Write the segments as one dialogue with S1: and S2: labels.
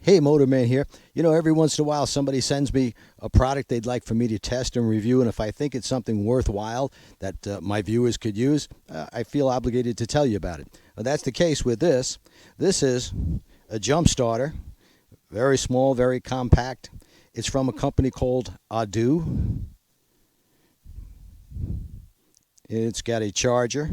S1: Hey, Motorman here. You know, every once in a while somebody sends me a product they'd like for me to test and review, and if I think it's something worthwhile that my viewers could use, I feel obligated to tell you about it. Well, that's the case with this. This is a jump starter, very small, very compact. It's from a company called Adu. It's got a charger.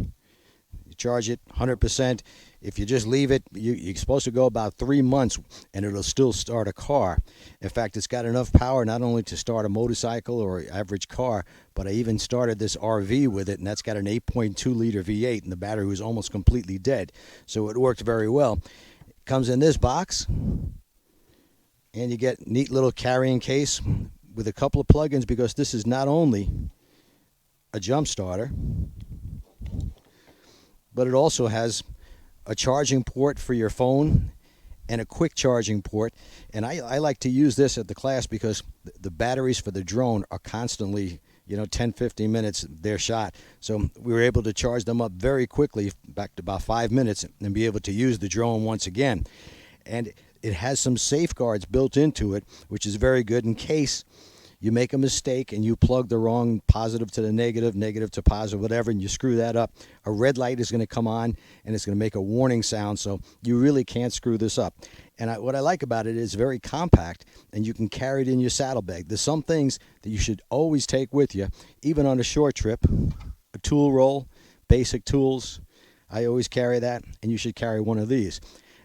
S1: You charge it 100%. If you just leave it, you're supposed to go about 3 months and it'll still start a car. In fact, it's got enough power not only to start a motorcycle or average car, but I even started this RV with it, and that's got an 8.2 liter V8, and the battery was almost completely dead. So it worked very well. It comes in this box, and you get a neat little carrying case with a couple of plugins, because this is not only a jump starter, but it also has a charging port for your phone and a quick charging port. And I like to use this at the class because the batteries for the drone are constantly, 10-15 minutes they're shot. So we were able to charge them up very quickly, back to about 5 minutes, and be able to use the drone once again. And it has some safeguards built into it, which is very good in case you make a mistake and you plug the wrong positive to the negative, negative to positive, whatever, and you screw that up. A red light is going to come on and it's going to make a warning sound, so you really can't screw this up. And what I like about it is very compact, and you can carry it in your saddlebag. There's some things that you should always take with you, even on a short trip. A tool roll, basic tools. I always carry that, and you should carry one of these.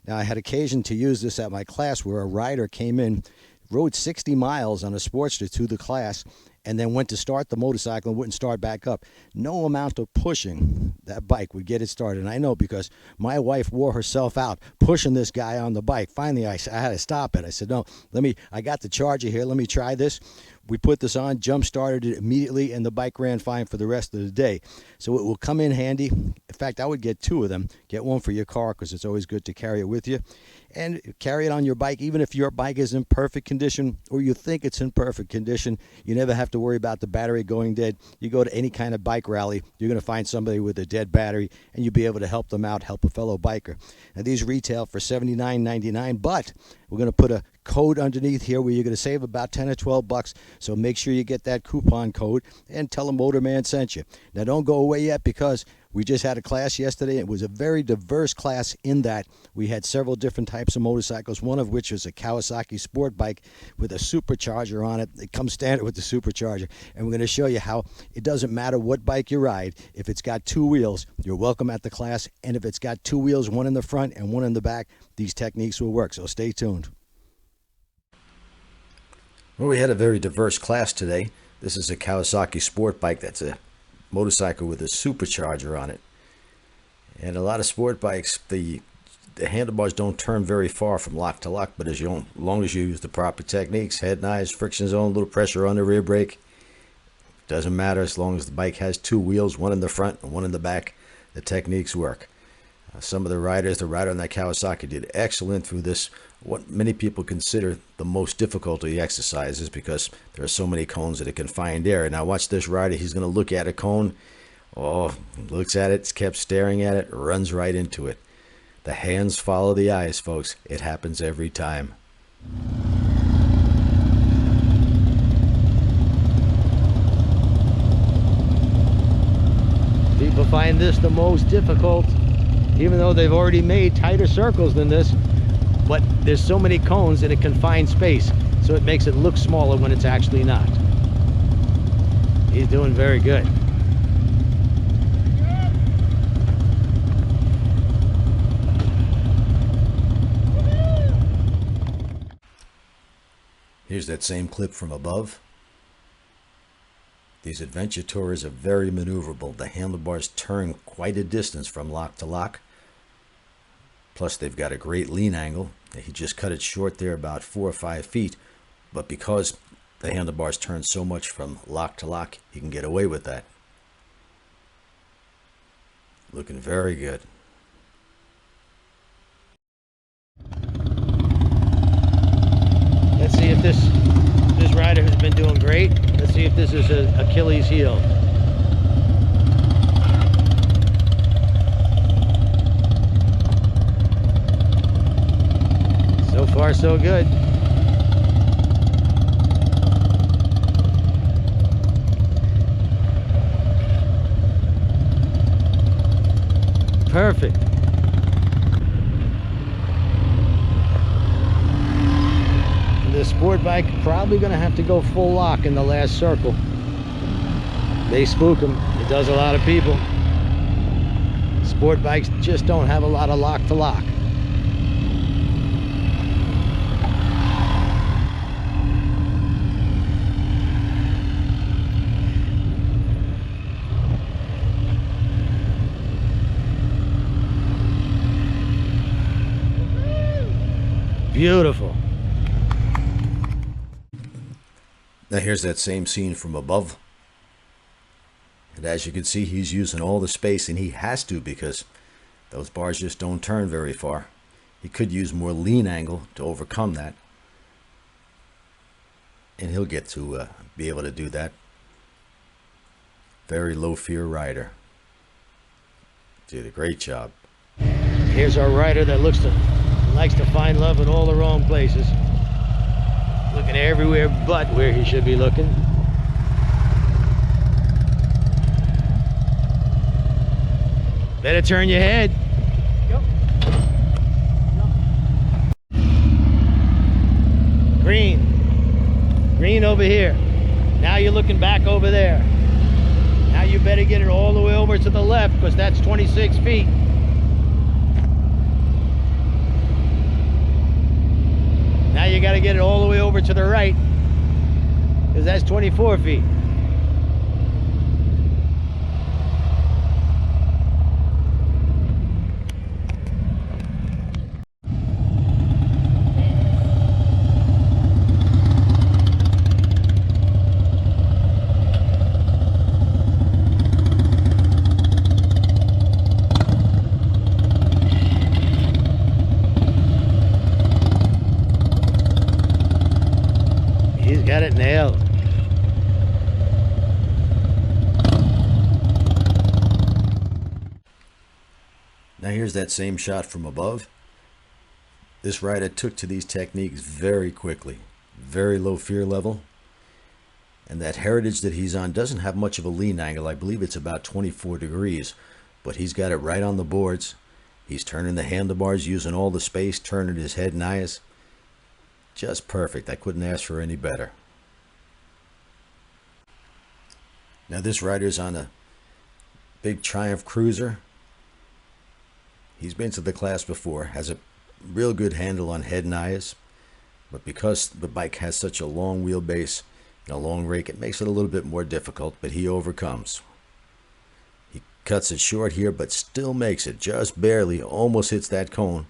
S1: Now, I had occasion to use this at my class where a rider came in, rode 60 miles on a Sportster to the class, and then went to start the motorcycle and wouldn't start back up. No amount of pushing that bike would get it started. And I know, because my wife wore herself out pushing this guy on the bike. Finally, I had to stop it. I said, no, I got the charger here. Let me try this. We put this on, jump started it immediately, and the bike ran fine for the rest of the day. So it will come in handy. In fact, I would get 2 of them. Get one for your car, because it's always good to carry it with you. And carry it on your bike, even if your bike is in perfect condition or you think it's in perfect condition. You never have to worry about the battery going dead. You go to any kind of bike rally, you're going to find somebody with a dead battery, and you'll be able to help them out, help a fellow biker. Now, these retail for $79.99, but we're going to put a code underneath here where you're going to save about 10 or 12 bucks. So make sure you get that coupon code and tell them Motorman sent you. Now, don't go away yet, because we just had a class yesterday. It was a very diverse class in that we had several different types of motorcycles, one of which was a Kawasaki sport bike with a supercharger on it. It comes standard with the supercharger. And we're going to show you how it doesn't matter what bike you ride. If it's got 2 wheels, you're welcome at the class. And if it's got 2 wheels, one in the front and one in the back, these techniques will work. So stay tuned. Well, we had a very diverse class today. This is a Kawasaki sport bike. That's a motorcycle with a supercharger on it. And a lot of sport bikes, the handlebars don't turn very far from lock to lock, but as long as you use the proper techniques, head knives, friction zone, a little pressure on the rear brake, doesn't matter. As long as the bike has 2 wheels, one in the front and one in the back, the techniques work. Some of the rider on that Kawasaki did excellent through this, what many people consider the most difficult of the exercises, because there are so many cones that it can find there. Now watch this rider. He's going to look at a cone. Oh, looks at it, kept staring at it, runs right into it. The hands follow the eyes, folks. It happens every time. People find this the most difficult, even though they've already made tighter circles than this. But there's so many cones that it can find space, so it makes it look smaller when it's actually not. He's doing very good. Here's that same clip from above. These adventure tours are very maneuverable. The handlebars turn quite a distance from lock to lock. Plus, they've got a great lean angle. He just cut it short there, about 4 or 5 feet. But because the handlebars turn so much from lock to lock, he can get away with that. Looking very good. Let's see if this rider has been doing great. Let's see if this is an Achilles heel.
S2: far so good. Perfect. The sport bike probably going to have to go full lock in the last circle. They spook them. It does a lot of people. Sport bikes just don't have a lot of lock to lock. Beautiful.
S1: Now here's that same scene from above. And as you can see, he's using all the space, and he has to because those bars just don't turn very far. He could use more lean angle to overcome that. And he'll get to be able to do that. Very low fear rider. Did a great job.
S2: Here's our rider that likes to find love in all the wrong places. Looking everywhere but where he should be looking. Better turn your head. Green. Green over here. Now you're looking back over there. Now you better get it all the way over to the left because that's 26 feet. Now you got to get it all the way over to the right because that's 24 feet. Got it nailed.
S1: Now here's that same shot from above. This rider took to these techniques very quickly. Very low fear level. And that heritage that he's on doesn't have much of a lean angle. I believe it's about 24 degrees. But he's got it right on the boards. He's turning the handlebars, using all the space, turning his head and eyes. Just perfect. I couldn't ask for any better. Now this rider's on a big Triumph Cruiser. He's been to the class before, has a real good handle on head and eyes, but because the bike has such a long wheelbase and a long rake, it makes it a little bit more difficult, but he overcomes. He cuts it short here, but still makes it, just barely, almost hits that cone.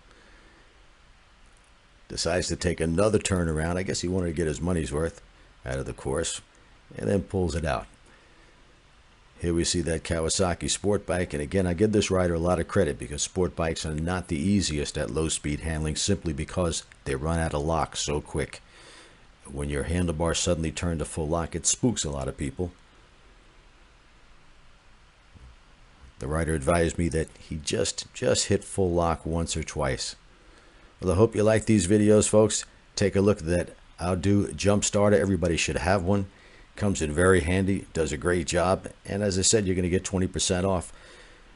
S1: Decides to take another turn around. I guess he wanted to get his money's worth out of the course, and then pulls it out. Here we see that Kawasaki sport bike, and again, I give this rider a lot of credit because sport bikes are not the easiest at low speed handling simply because they run out of lock so quick. When your handlebars suddenly turn to full lock, it spooks a lot of people. The rider advised me that he just hit full lock once or twice. Well, I hope you like these videos, folks. Take a look at that Outdo jump starter. Everybody should have one. Comes in very handy, does a great job, and as I said, you're going to get 20% off.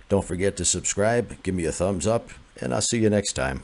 S1: Don't forget to subscribe, give me a thumbs up, and I'll see you next time.